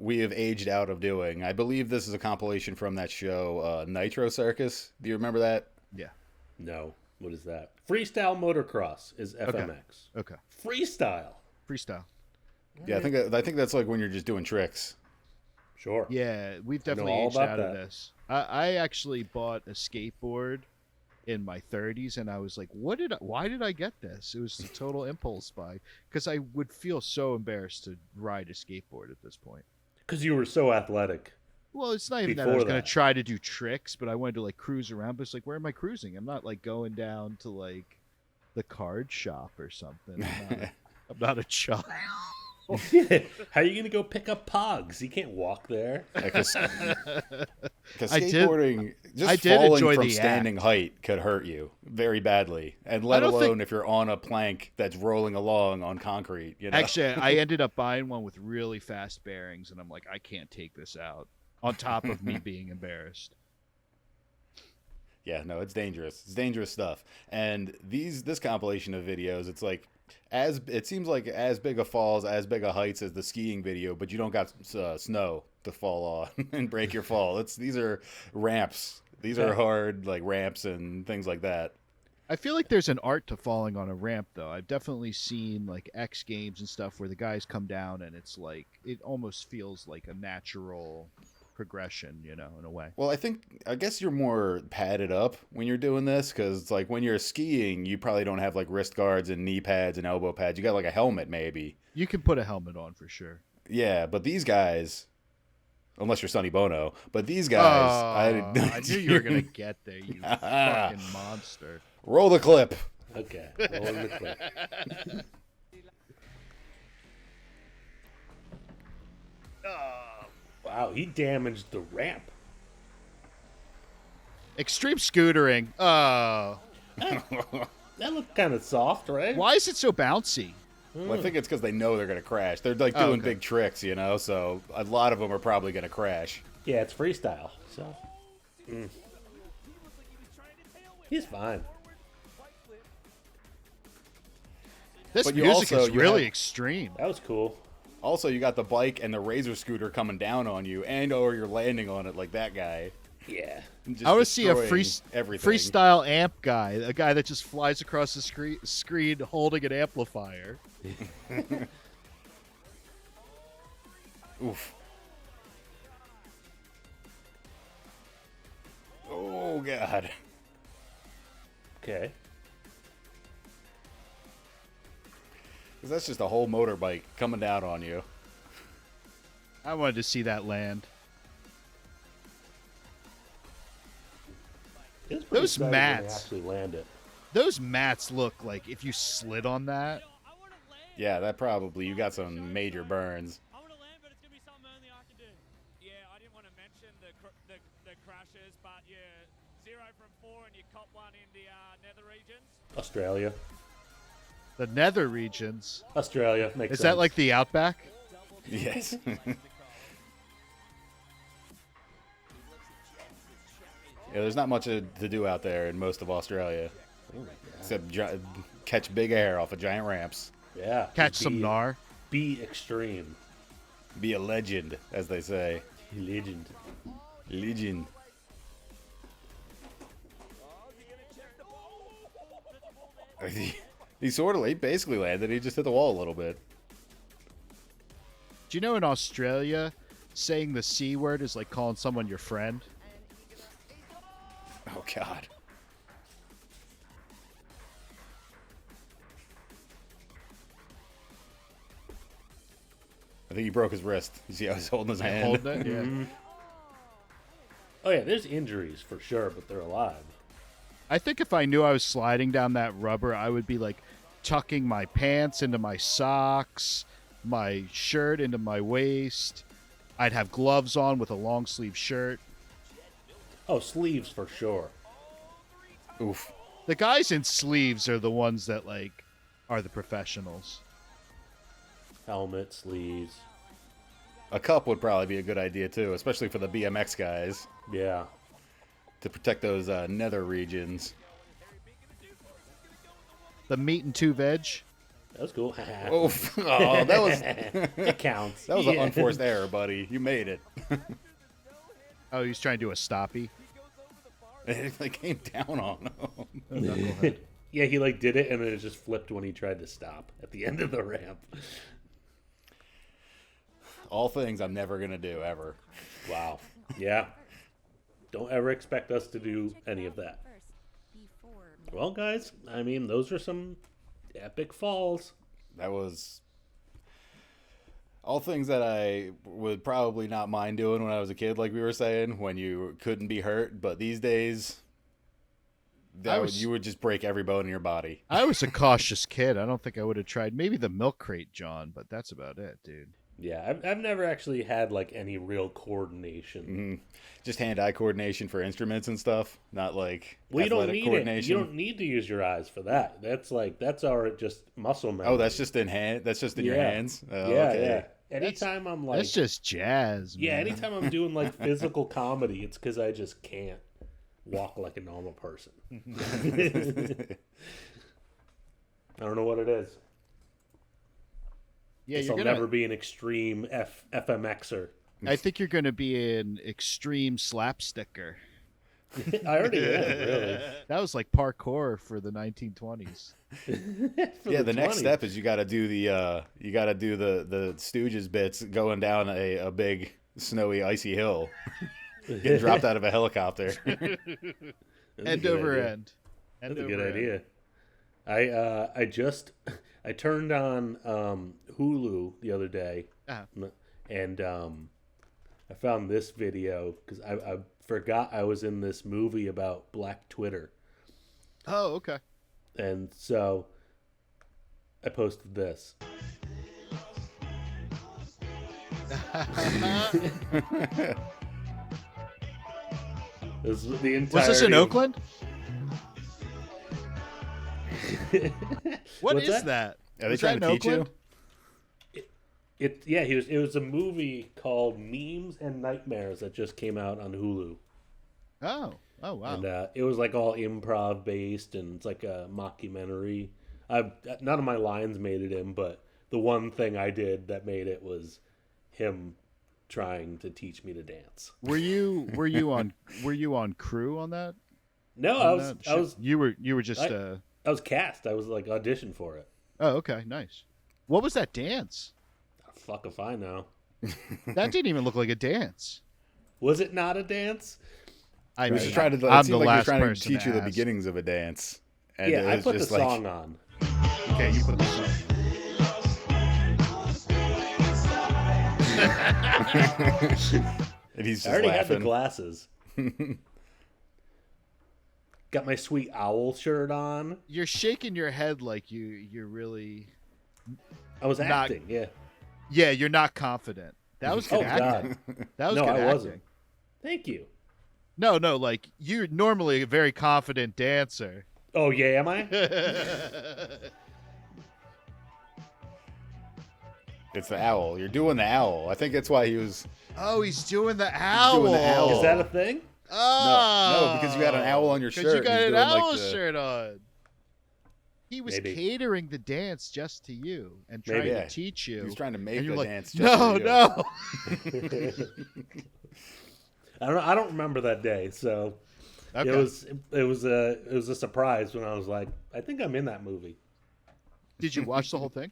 we have aged out of doing. I believe this is a compilation from that show, Nitro Circus. Do you remember that? Yeah. No. What is that? Freestyle motocross is FMX. Okay. Freestyle. Freestyle. Yeah, I think that's like when you're just doing tricks. Sure. Yeah, we've I know definitely all aged about out of that. this. I actually bought a skateboard in my 30s, and I was like, why did I get this? It was a total impulse buy, because I would feel so embarrassed to ride a skateboard at this point. Because you were so athletic. Well, it's not even that I Before was going that. to try to do tricks, but I wanted to like cruise around. But it's like, where am I cruising? I'm not like going down to like the card shop or something. I'm not a child. How are you going to go pick up Pogs? You can't walk there. Because I did- skateboarding, just I did falling enjoy from the standing height could hurt you very badly, and I let don't alone think- if you're on a plank that's rolling along on concrete. You know? Actually, I ended up buying one with really fast bearings, and I'm like, I can't take this out. On top of me being embarrassed. Yeah, no, it's dangerous. It's dangerous stuff. And this compilation of videos, it's like it seems like as big a falls, as big a heights as the skiing video, but you don't got snow to fall on and break your fall. These are ramps. These are hard like ramps and things like that. I feel like there's an art to falling on a ramp, though. I've definitely seen like X Games and stuff where the guys come down, and it's like it almost feels like a natural progression, you know, in a way. Well, I guess you're more padded up when you're doing this, because it's like when you're skiing, you probably don't have like wrist guards and knee pads and elbow pads. You got like a helmet maybe. You can put a helmet on for sure. Yeah, but these guys, unless you're Sonny Bono, but these guys, I knew you were gonna get there, you fucking monster. Roll the clip. Okay. Rolling the clip. Wow, he damaged the ramp. Extreme scootering. Oh, That looked kind of soft, right? why is it so bouncy? Well, I think it's because they know they're going to crash. They're like doing okay. big tricks, you know, so a lot of them are probably going to crash. Yeah, it's freestyle. So he's fine. This But you music also- is you really have- extreme. That was cool. Also, you got the bike and the razor scooter coming down on you, or you're landing on it like that guy. Yeah. Just I want to see a destroying everything. freestyle amp guy, a guy that just flies across the screen holding an amplifier. Oof. Oh, God. Okay. 'Cause that's just a whole motorbike coming down on you. I wanted to see that land. It was pretty Those exciting when they mats. actually land it. Those mats look like if you slid on that. Yeah, that probably, you got some major burns. I want to land, but it's going to be something only I can do. Yeah, I didn't want to mention the crashes, but you're 0 from 4 and you cop one in the nether regions. Australia. The nether regions. Australia makes Is sense. that like the outback? Yes. Yeah, there's not much to do out there in most of Australia, except catch big air off of giant ramps. Yeah. Catch just some be- gnar. Be extreme. Be a legend, as they say. Legend. Legend. He basically landed. He just hit the wall a little bit. Do you know in Australia, saying the C word is like calling someone your friend? Oh, God. I think he broke his wrist. You see how he's holding his hand? Holding it, yeah. Mhm. Oh yeah, there's injuries for sure, but they're alive. I think if I knew I was sliding down that rubber, I would be like tucking my pants into my socks, my shirt into my waist. I'd have gloves on with a long sleeve shirt. Oh, sleeves for sure. Oof. The guys in sleeves are the ones that like are the professionals. Helmet, sleeves. A cup would probably be a good idea too, especially for the BMX guys Yeah. to protect those nether regions. The meat and two veg. That was cool. Oof. Oh, that was It counts. that was an Yeah. unforced error, buddy. You made it. Oh, he's trying to do a stoppie. It like came down on him. A knucklehead. Yeah, he like did it and then it just flipped when he tried to stop at the end of the ramp. All things I'm never gonna do ever. Wow. Yeah. Don't ever expect us to do any of that. Well, guys, I mean, those are some epic falls. That was all things that I would probably not mind doing when I was a kid, like we were saying, when you couldn't be hurt. But these days, you would just break every bone in your body. I was a cautious kid. I don't think I would have tried. Maybe the milk crate, John, but that's about it, dude. Yeah, I've never actually had like any real coordination. Just hand-eye coordination for instruments and stuff, not like Well, you don't athletic need coordination. it. You don't need to use your eyes for that. That's our just muscle memory. Oh, that's just in hand. That's just in your Yeah. hands. Oh, yeah, okay. yeah. Anytime I'm like, That's just jazz, man. yeah, anytime I'm doing like physical comedy, it's because I just can't walk like a normal person. I don't know what it is. Yeah, Guess you're I'll gonna. never be an extreme FMXer. I think you're gonna be an extreme slapsticker. I already am, really. That was like parkour for the 1920s. For Yeah, the next 20s. step is you got to do the Stooges bits going down a big snowy icy hill, getting dropped out of a helicopter. That's a End good over idea. end. That's a good idea. I turned on Hulu the other day, Uh-huh. and I found this video because I forgot I was in this movie about Black Twitter, Oh, okay. and so I posted this. This was the entire. Was this in Oakland? What What's is that? Are they Was trying that to in teach you? Oakland? It was a movie called Memes and Nightmares that just came out on Hulu. Oh wow. And it was like all improv based, and it's like a mockumentary. None of my lines made it in, but the one thing I did that made it was him trying to teach me to dance. Were you on crew on that? No, On that I was shit? You were just I was cast. I was like auditioned for it. Oh, okay, nice. What was that dance? Fuck if I know. That didn't even look like a dance. Was it not a dance? I He was mean, just trying to. I'm It seemed the like he was last trying to person teach you the ask. beginnings of a dance. And Yeah, it I was put the just like, song on. Okay, you put the song. and he's I just already had the laughing. glasses. Got my sweet owl shirt on. You're shaking your head like you're really. I was Not- acting, yeah. Yeah, you're not confident. That was good Oh, acting. God. That was No, good I acting. wasn't. Thank you. No, like you're normally a very confident dancer. Oh, yeah, am I? It's the owl. You're doing the owl. I think that's why he was. Oh, he's doing the owl. doing the owl. Is that a thing? Oh, No, because you got an owl on your shirt. Because you got He's an doing, like, owl the- shirt on. He was Maybe. catering the dance just to you and Maybe. trying Yeah. to teach you. He was trying to make and you're the like, dance. Just no, for you. no. I don't remember that day, so Okay. it was a surprise when I was like, I think I'm in that movie. Did you watch the whole thing?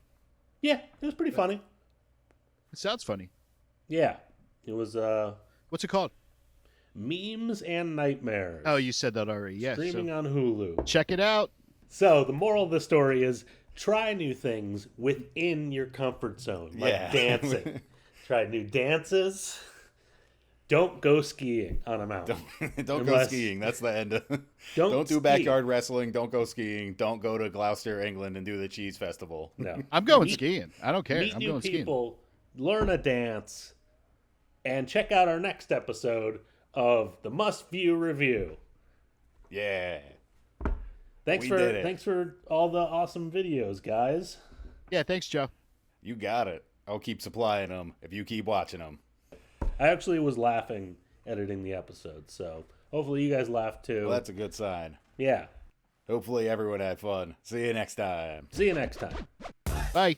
Yeah, it was pretty funny. It sounds funny. Yeah, it was What's it called? Memes and Nightmares. Oh, you said that already. Yes. Streaming on Hulu. Check it out. So the moral of the story is try new things within your comfort zone, like Yeah. dancing. Try new dances. Don't go skiing on a mountain. Don't go skiing. That's the end. Don't do ski. backyard wrestling. Don't go skiing. Don't go to Gloucester, England, and do the cheese festival. No. I'm going skiing. I don't care. Meet I'm new going skiing. people, learn a dance, and check out our next episode of the Must View Review. Yeah. Thanks for all the awesome videos, guys. Yeah, thanks, Joe. You got it. I'll keep supplying them if you keep watching them. I actually was laughing editing the episode, so hopefully you guys laughed too. Well, that's a good sign. Yeah. Hopefully everyone had fun. See you next time. See you next time. Bye.